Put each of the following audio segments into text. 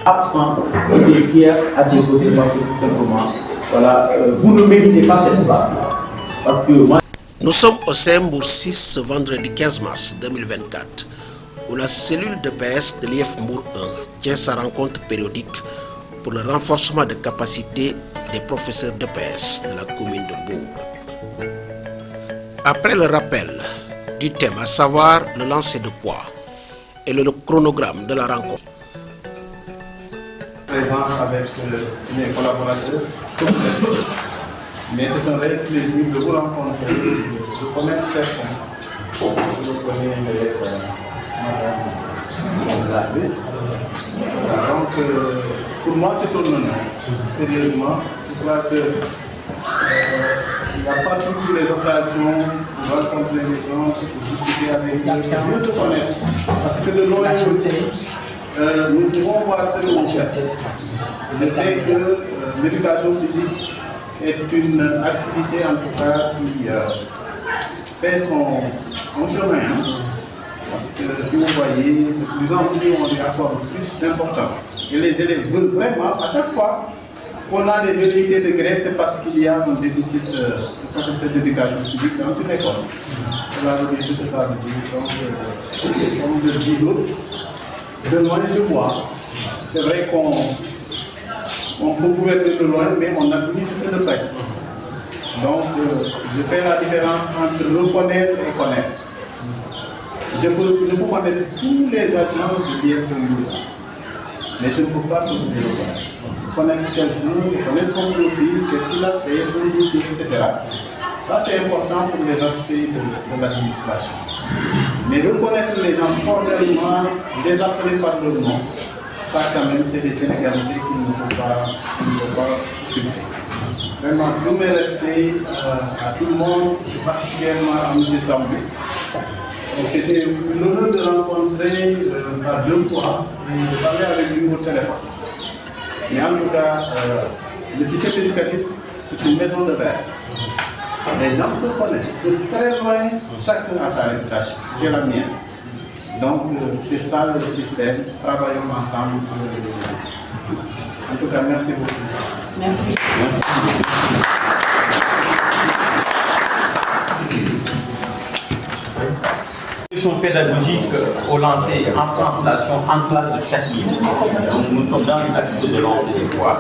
absent et tu es fier à tes côtés parce que tout simplement, voilà, vous ne méritez pas cette place-là. Parce que moi... Nous sommes au Sembourg 6 ce vendredi 15 mars 2024, où la cellule de PS de l'IF Mbour 1 tient sa rencontre périodique pour le renforcement de capacité des professeurs de PS de la commune de Mbour. Après le rappel du thème, à savoir le lancer de poids et le chronogramme de la rencontre. Présent avec mes collaborateurs, mais c'est un réel plaisir de vous rencontrer, de connaître certains. Je connais Madame Sarvis. Donc, pour moi, c'est un honneur. Sérieusement, je crois que il n'y a pas toujours les occasions de rencontrer les gens, pour discuter avec eux, mieux se connaître. Parce que de loin aussi, nous pouvons voir ce que l'on cherche. Je sais que l'éducation physique est une activité en tout cas qui fait son chemin. Hein? Parce que si vous voyez, de plus en plus on y accorde plus d'importance. Et les élèves veulent vraiment, à chaque fois qu'on a des velléités de grève, c'est parce qu'il y a un déficit de professeurs d'éducation physique dans une école. Cela veut dire ce que ça veut dire. Donc, comme je dis l'autre, de loin je vois. C'est vrai qu'on peut gouverner de loin, mais on administre de près. Donc, je fais la différence entre reconnaître et connaître. Je peux connaître tous les agents de l'IF Mbour, mais je ne peux pas tous les reconnaître. Connaître quelqu'un, connaître son profil, qu'est-ce qu'il a fait, son dossier, etc. Ça, c'est important pour les aspects de l'administration. Mais reconnaître les gens formellement, les appeler par leur nom, ça, quand même, c'est des inégalités qu'il ne faut pas occulter. Vraiment, tous mes respects à tout le monde, particulièrement à M. Sambé, que j'ai eu l'honneur de rencontrer par 2 fois et de parler avec lui au téléphone. Mais en tout cas, le système éducatif, c'est une maison de verre. Les gens se connaissent de très loin, chacun a sa réputation. J'ai la mienne. Donc, c'est ça le système. Travaillons ensemble pour le développement. En tout cas, merci beaucoup. Merci. Merci. Pédagogique au lancer en translation en classe de 4 livres. Donc nous sommes dans une activité de lancer des poids.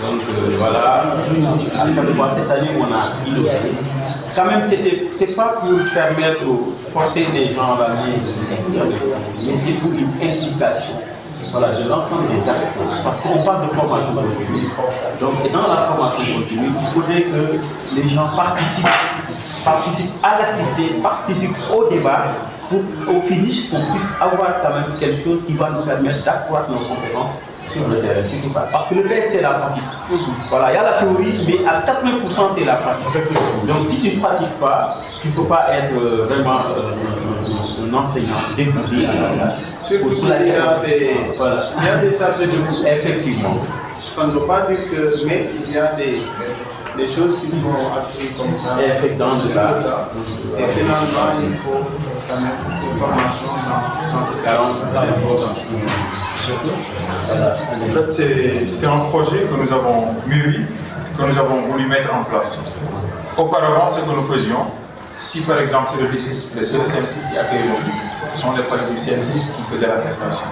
Donc voilà, à chaque fois cette année on a piloté. Quand même c'est pas pour permettre de forcer les gens à venir, mais c'est pour une implication. Voilà, de l'ensemble des acteurs. Parce qu'on parle de formation continue. Donc dans la formation continue, il faudrait que les gens participent à l'activité, participent au débat pour au finish qu'on puisse avoir quand même quelque chose qui va nous permettre d'accroître nos compétences sur le terrain. C'est tout ça. Parce que le test c'est la pratique. Voilà, il y a la théorie, mais à 80% c'est la pratique. Donc si tu ne pratiques pas, tu ne peux pas être vraiment un enseignant dégoûté à la place. Il y a des chargés de cours. Effectivement. Ça ne veut pas dire que, mais il y a des choses qui sont acquises comme ça. Effectivement. Et finalement, il faut quand même une formation dans 140, c'est important. En fait, c'est un projet que nous avons mûri, que nous avons voulu mettre en place. Auparavant, ce que nous faisions, si par exemple c'est le CM6 qui accueille aujourd'hui, ce sont les collègues du CM6 qui faisaient la prestation.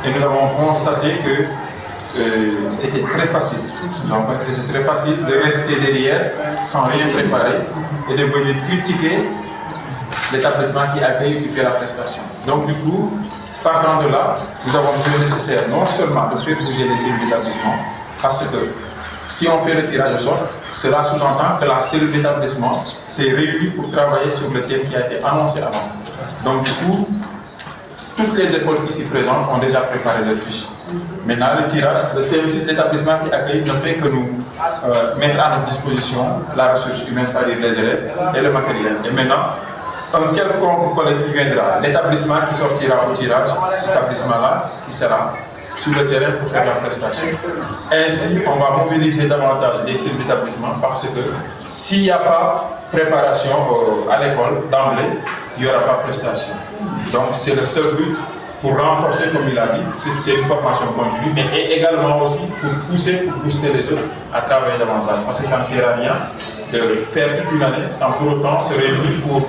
Et nous avons constaté que c'était très facile. C'était très facile de rester derrière sans rien préparer et de venir critiquer l'établissement qui accueille et qui fait la prestation. Donc du coup, partant de là, nous avons besoin nécessaire non seulement de faire bouger les cellules d'établissement, parce que si on fait le tirage au sort, cela sous-entend que la cellule d'établissement s'est réunie pour travailler sur le thème qui a été annoncé avant. Donc du coup, toutes les écoles ici présentes ont déjà préparé leurs fiches. Maintenant, le tirage, le service d'établissement qui accueille ne fait que nous mettre à notre disposition la ressource humaine, c'est-à-dire les élèves et le matériel. Et maintenant, un quelconque collègue qui viendra, l'établissement qui sortira au tirage, cet établissement-là qui sera sur le terrain pour faire la prestation. Ainsi, on va mobiliser davantage les cellules d'établissement parce que s'il n'y a pas préparation à l'école d'emblée, il n'y aura pas prestation. Donc c'est le seul but pour renforcer, comme il a dit, c'est une formation continue, mais également aussi pour pousser, pour booster les autres à travailler davantage. Parce que ça ne sert à rien de faire toute une année sans pour autant se réunir pour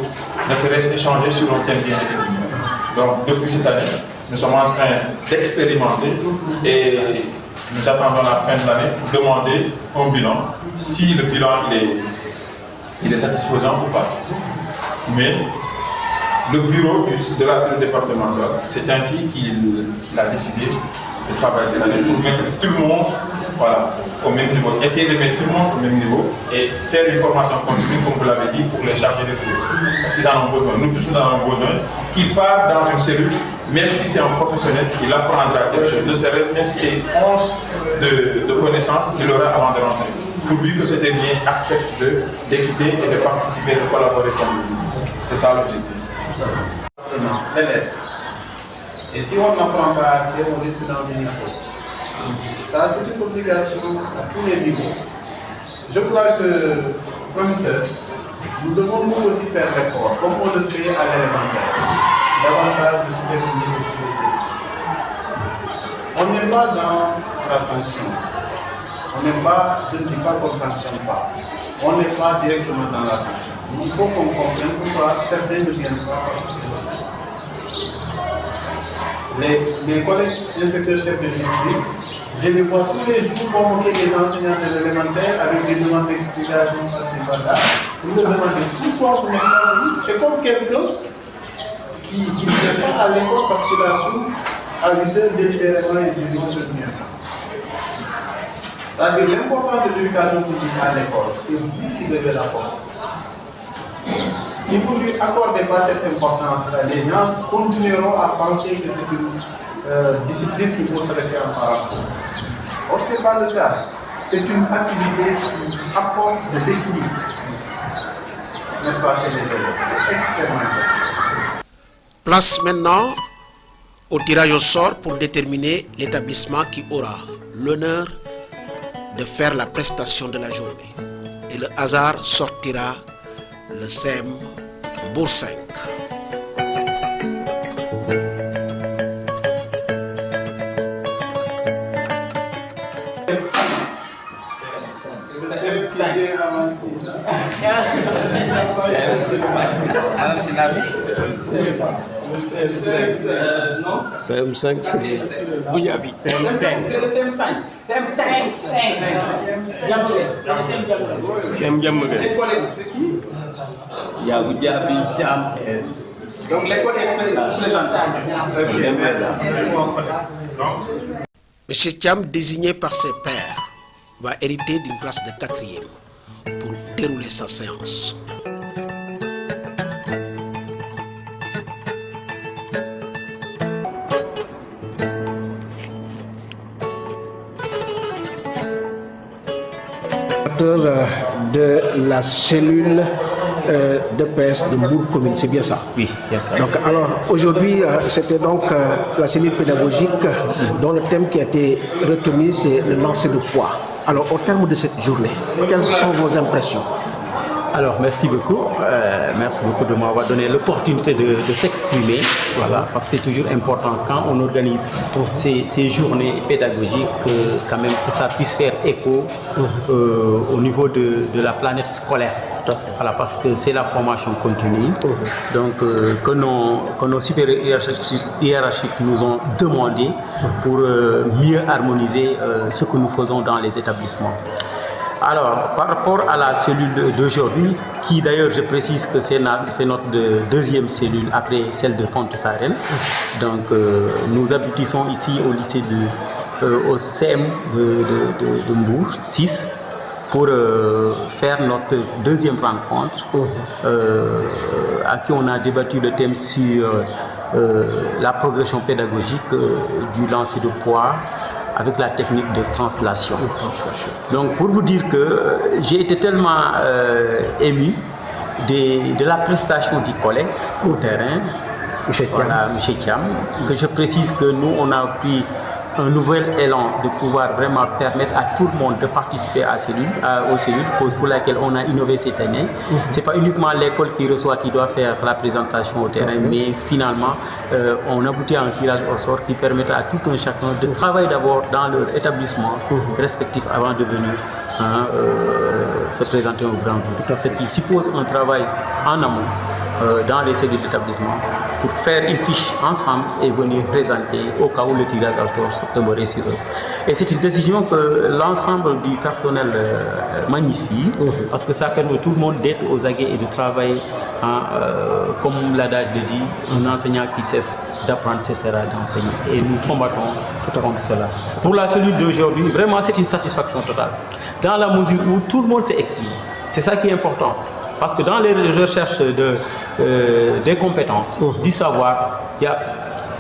ne serait-ce échanger sur un thème bien déterminé. Donc depuis cette année, nous sommes en train d'expérimenter et nous attendons la fin de l'année pour demander un bilan, si le bilan il est satisfaisant ou pas. Mais le bureau de la cellule départementale, c'est ainsi qu'il a décidé de travailler cette année pour mettre tout le monde au même niveau. Essayer de mettre tout le monde au même niveau et faire une formation continue, comme vous l'avez dit, pour les charger de cours. Parce qu'ils en ont besoin. Nous tous, nous en avons besoin. Qu'il part dans une cellule, même si c'est un professionnel, il apprendra quelque chose. Ne serait-ce, même si c'est 11 de connaissances, il aura avant de rentrer. Pourvu que ce dernier accepte d'équiper et de participer, de collaborer comme lui. C'est ça l'objectif. Et si on n'apprend pas assez, on risque dans une faute. Ça, c'est une obligation à tous les niveaux. Je crois que, professeur, nous devons nous aussi faire l'effort, comme on le fait à l'élémentaire, davantage de superviser aussi les cellules. On n'est pas dans la sanction. On n'est pas, je ne dis pas qu'on ne sanctionne pas. On n'est pas directement dans la sanction. Il faut qu'on comprenne pourquoi certains ne viennent pas parce que mes collègues inspecteurs chefs de district, je les vois tous les jours convoquer des enseignants de l'élémentaire avec des demandes d'explication à ces bâtards. Vous me demandez pourquoi vous n'êtes pas venu. C'est comme quelqu'un qui ne vient pas à l'école parce qu'il a cours à 8h délibérément et il dit de venir. C'est-à-dire l'importance de l'éducation physique à l'école, c'est vous qui devez l'apporter. Si vous ne lui accordez pas cette importance-là, les gens continueront à penser que c'est une discipline qu'il faut traiter en parallèle. Or, ce n'est pas le cas. C'est une activité qui apporte de l'équilibre, n'est-ce pas, chez les élèves. C'est extrêmement important. Place maintenant au tirage au sort pour déterminer l'établissement qui aura l'honneur de faire la prestation de la journée. Et le hasard sortira le CEM Mbour 5. CM5, c'est Bouyavi. C'est le CM5. CM Diamaguène. L'école, c'est qui? Il y a Bouyavi, Jam. Donc l'école est là. Monsieur Thiam, désigné par ses pairs, va hériter d'une classe de 4e pour dérouler sa séance. De la cellule d'EPS de Mbour Commune, c'est bien ça? Oui, bien ça. Donc, alors, aujourd'hui, c'était donc la cellule pédagogique dont le thème qui a été retenu, c'est le lancer de poids. Alors, au terme de cette journée, quelles sont vos impressions? Alors, merci beaucoup de m'avoir donné l'opportunité de s'exprimer, voilà, parce que c'est toujours important quand on organise ces journées pédagogiques quand même que ça puisse faire écho au niveau de la planète scolaire. Voilà, parce que c'est la formation continue, donc que nos supérieurs hiérarchiques nous ont demandé pour mieux harmoniser ce que nous faisons dans les établissements. Alors, par rapport à la cellule d'aujourd'hui, qui d'ailleurs je précise que c'est notre deuxième cellule après celle de Pointe-Sarène. Donc nous aboutissons ici au lycée au CEM de Mbour 6 pour faire notre deuxième rencontre à qui on a débattu le thème sur la progression pédagogique du lancer de poids avec la technique de translation. Donc pour vous dire que j'ai été tellement ému de la prestation du collègue au terrain, M. Thiam, que je précise que nous on a pris un nouvel élan de pouvoir vraiment permettre à tout le monde de participer aux cellules, cause pour laquelle on a innové cette année. Ce n'est pas uniquement l'école qui reçoit, qui doit faire la présentation au terrain, mais finalement, on aboutit à un tirage au sort qui permettra à tout un chacun de travailler d'abord dans leur établissement respectif avant de venir se présenter au grand groupe. Ce qui suppose un travail en amont dans les cellules d'établissement pour faire une fiche ensemble et venir présenter au cas où le tirage au sort tomberait sur eux. Et c'est une décision que l'ensemble du personnel magnifie parce que ça permet à tout le monde d'être aux aguets et de travailler, comme l'adage le dit, un enseignant qui cesse d'apprendre cessera d'enseigner. Et nous combattons contre cela. Pour la cellule d'aujourd'hui, vraiment c'est une satisfaction totale. Dans la mesure où tout le monde s'est exprimé. C'est ça qui est important. Parce que dans les recherches des compétences, du savoir,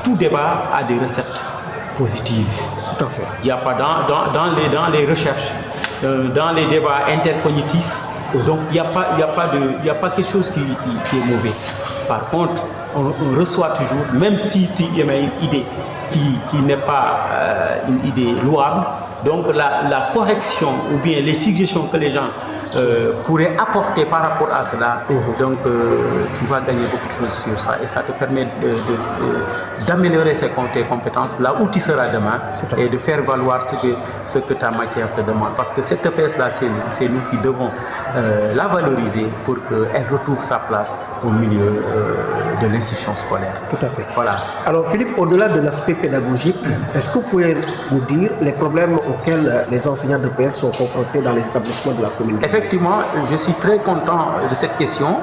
tout débat a des recettes positives. Tout à fait. Il n'y a pas dans les recherches, dans les débats intercognitifs, donc il n'y a pas quelque chose qui est mauvais. Par contre, on reçoit toujours, même si tu y a une idée qui n'est pas une idée louable, donc la correction ou bien les suggestions que les gens pourraient apporter par rapport à cela, donc tu vas gagner beaucoup de choses sur ça et ça te permet d'améliorer tes compétences là où tu seras demain et de faire valoir ce que ta matière te demande. Parce que cette EPS-là, c'est nous qui devons la valoriser pour qu'elle retrouve sa place au milieu de l'institution scolaire. Tout à fait. Voilà. Alors Philippe, au-delà de l'aspect pédagogique, est-ce que vous pouvez nous dire les problèmes auxquels les enseignants d'EPS sont confrontés dans les établissements de la commune? Effectivement, je suis très content de cette question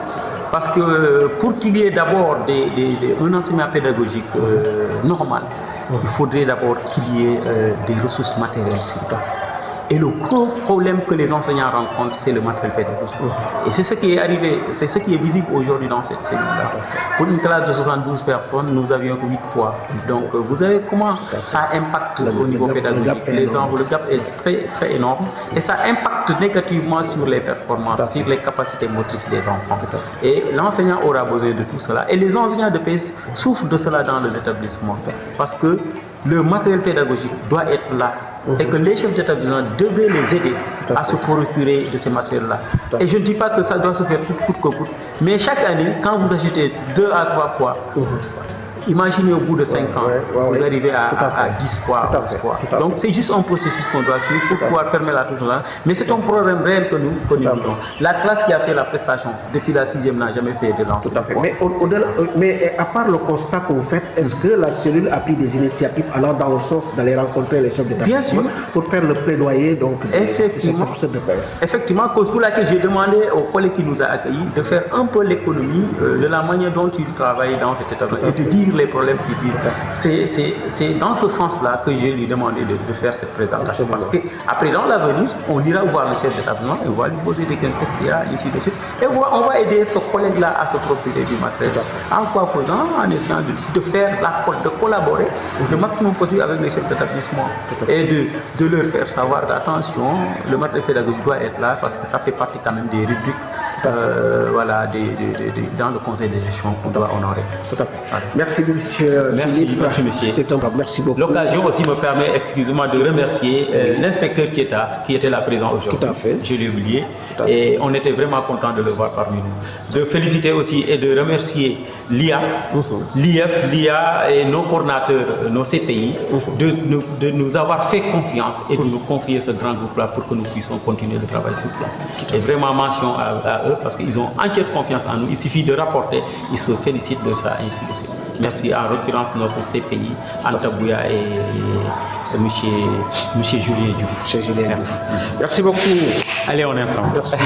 parce que pour qu'il y ait d'abord un enseignement pédagogique normal, il faudrait d'abord qu'il y ait des ressources matérielles sur place. Et le gros problème que les enseignants rencontrent, c'est le matériel pédagogique. Et c'est ce qui est arrivé, c'est ce qui est visible aujourd'hui dans cette cellule-là. Pour une classe de 72 personnes, nous avions 8 poids. Donc, vous savez comment ça impacte au niveau pédagogique. Le gap est très, très énorme. Et ça impacte négativement sur les performances, sur les capacités motrices des enfants. Et l'enseignant aura besoin de tout cela. Et les enseignants de PS souffrent de cela dans les établissements. Parce que le matériel pédagogique doit être là. Et que les chefs d'établissement devraient les aider à se procurer de ces matériels-là. Et je ne dis pas que ça doit se faire coûte que coûte, mais chaque année, quand vous achetez 2 à 3 poids, imaginez au bout de 5 ans, vous arrivez à 10 poids, 11 poids. Donc c'est juste un processus qu'on doit suivre pour pouvoir permettre à tout cela. Mais c'est un problème réel que nous vivons. La classe qui a fait la prestation depuis la 6e n'a jamais fait de lancement. Mais à part le constat que vous faites, est-ce que la cellule a pris des initiatives allant dans le sens d'aller rencontrer les chefs d'établissement pour faire le plaidoyer des professeurs de PS? Effectivement, cause pour laquelle j'ai demandé au collègue qui nous a accueillis de faire un peu l'économie de la manière dont il travaille dans cet établissement et de dire les problèmes qu'il vit. C'est dans ce sens-là que je lui ai demandé de faire cette présentation. Parce qu'après, dans l'avenir, on ira voir le chef d'établissement et on va lui poser des questions, qu'est-ce qu'il y a, ici, de suite. Et on va aider ce collègue-là à se procurer du matériel. En quoi faisant? En essayant de faire de collaborer le maximum possible avec les chefs d'établissement et de leur faire savoir qu'attention, le matériel pédagogique doit être là parce que ça fait partie quand même des rubriques dans le conseil de gestion qu'on doit honorer. Tout à fait. Merci, monsieur. Merci, monsieur. Merci beaucoup. L'occasion aussi me permet, excusez-moi, de remercier l'inspecteur qui était là présent aujourd'hui. Tout à fait. Je l'ai oublié. Et on était vraiment content de le voir parmi nous. De féliciter aussi et de remercier l'IA, l'IF, l'IA et nos coordinateurs, nos CPI, de nous avoir fait confiance et de nous confier ce grand groupe-là pour que nous puissions continuer le travail sur place. Et vraiment mention à eux parce qu'ils ont entière confiance en nous. Il suffit de rapporter, ils se félicitent de ça et ainsi de suite. Merci en l'occurrence notre CPI, Anta Bouya et monsieur Julien Diouf. Merci beaucoup. Allez, on est ensemble. Merci.